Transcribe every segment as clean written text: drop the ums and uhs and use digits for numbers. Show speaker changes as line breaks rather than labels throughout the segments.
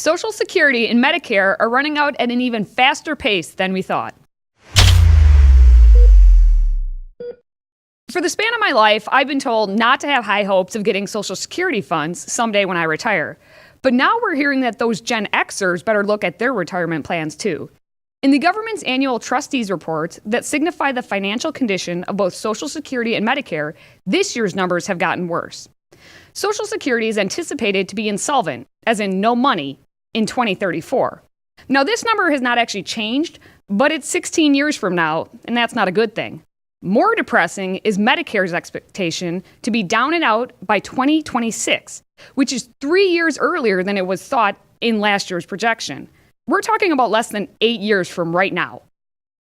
Social Security and Medicare are running out at an even faster pace than we thought. For the span of my life, I've been told not to have high hopes of getting Social Security funds someday when I retire. But now we're hearing that those Gen Xers better look at their retirement plans too. In the government's annual trustees reports that signify the financial condition of both Social Security and Medicare, this year's numbers have gotten worse. Social Security is anticipated to be insolvent, as in no money, in 2034. Now, this number has not actually changed, but it's 16 years from now, and that's not a good thing. More depressing is Medicare's expectation to be down and out by 2026, which is 3 years earlier than it was thought in last year's projection. We're talking about less than 8 years from right now.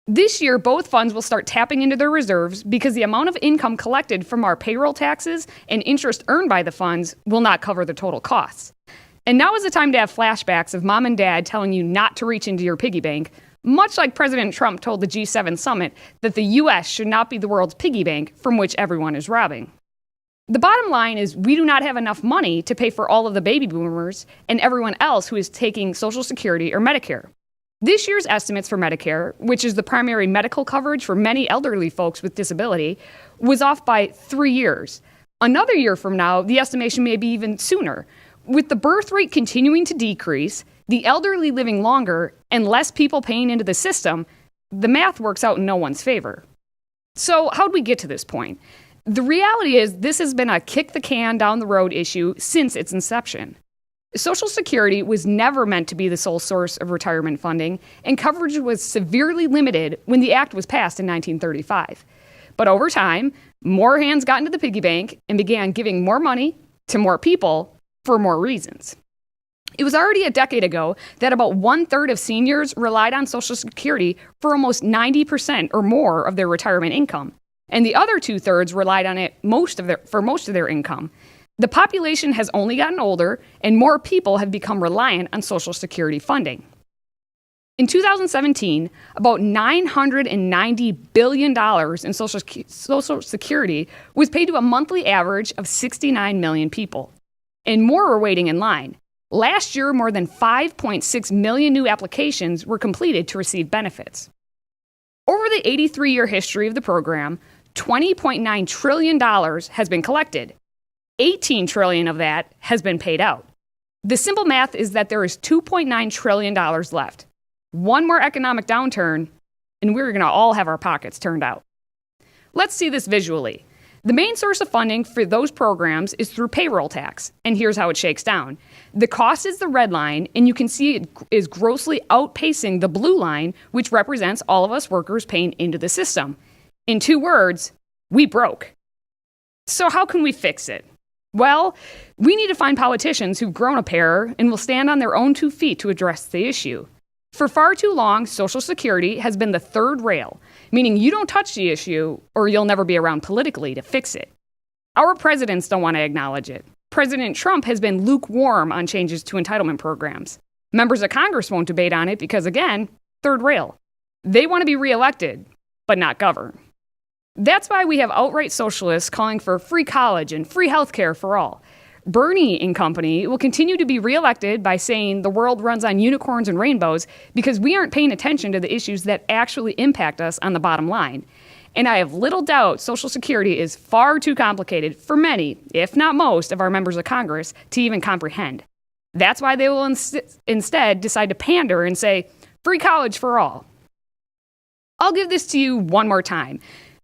This year, both funds will start tapping into their reserves because the amount of income collected from our payroll taxes and interest earned by the funds will not cover the total costs. And now is the time to have flashbacks of mom and dad telling you not to reach into your piggy bank, much like President Trump told the G7 summit that the U.S. should not be the world's piggy bank from which everyone is robbing. The bottom line is we do not have enough money to pay for all of the baby boomers and everyone else who is taking Social Security or Medicare. This year's estimates for Medicare, which is the primary medical coverage for many elderly folks with disability, was off by 3 years. Another year from now, the estimation may be even sooner. With the birth rate continuing to decrease, the elderly living longer, and less people paying into the system, the math works out in no one's favor. So how'd we get to this point? The reality is this has been a kick the can down the road issue since its inception. Social Security was never meant to be the sole source of retirement funding, and coverage was severely limited when the act was passed in 1935. But over time, more hands got into the piggy bank and began giving more money to more people for more reasons. It was already a decade ago that about 1/3 of seniors relied on Social Security for almost 90% or more of their retirement income, and the other 2/3 relied on it for most of their income. The population has only gotten older, and more people have become reliant on Social Security funding. In 2017, about $990 billion in Social Security was paid to a monthly average of 69 million people, and more are waiting in line. Last year, more than 5.6 million new applications were completed to receive benefits. Over the 83-year history of the program, $20.9 trillion has been collected. $18 trillion of that has been paid out. The simple math is that there is $2.9 trillion left. One more economic downturn, and we're going to all have our pockets turned out. Let's see this visually. The main source of funding for those programs is through payroll tax, and here's how it shakes down. The cost is the red line, and you can see it is grossly outpacing the blue line, which represents all of us workers paying into the system. In 2 words, we broke. So how can we fix it? Well, we need to find politicians who've grown a pair and will stand on their own 2 feet to address the issue. For far too long, Social Security has been the third rail, meaning you don't touch the issue or you'll never be around politically to fix it. Our presidents don't want to acknowledge it. President Trump has been lukewarm on changes to entitlement programs. Members of Congress won't debate on it because, again, third rail. They want to be reelected, but not govern. That's why we have outright socialists calling for free college and free health care for all. Bernie and company will continue to be reelected by saying the world runs on unicorns and rainbows because we aren't paying attention to the issues that actually impact us on the bottom line. And I have little doubt Social Security is far too complicated for many, if not most, of our members of Congress to even comprehend. That's why they will instead decide to pander and say, free college for all. I'll give this to you one more time.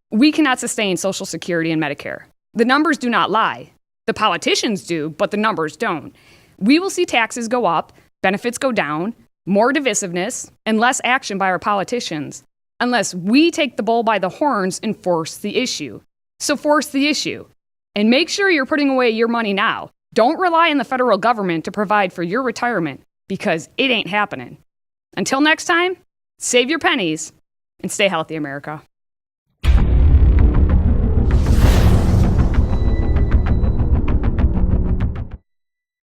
We cannot sustain Social Security and Medicare. The numbers do not lie. The politicians do, but the numbers don't. We will see taxes go up, benefits go down, more divisiveness, and less action by our politicians, unless we take the bull by the horns and force the issue. So force the issue. And make sure you're putting away your money now. Don't rely on the federal government to provide for your retirement, because it ain't happening. Until next time, save your pennies and stay healthy, America.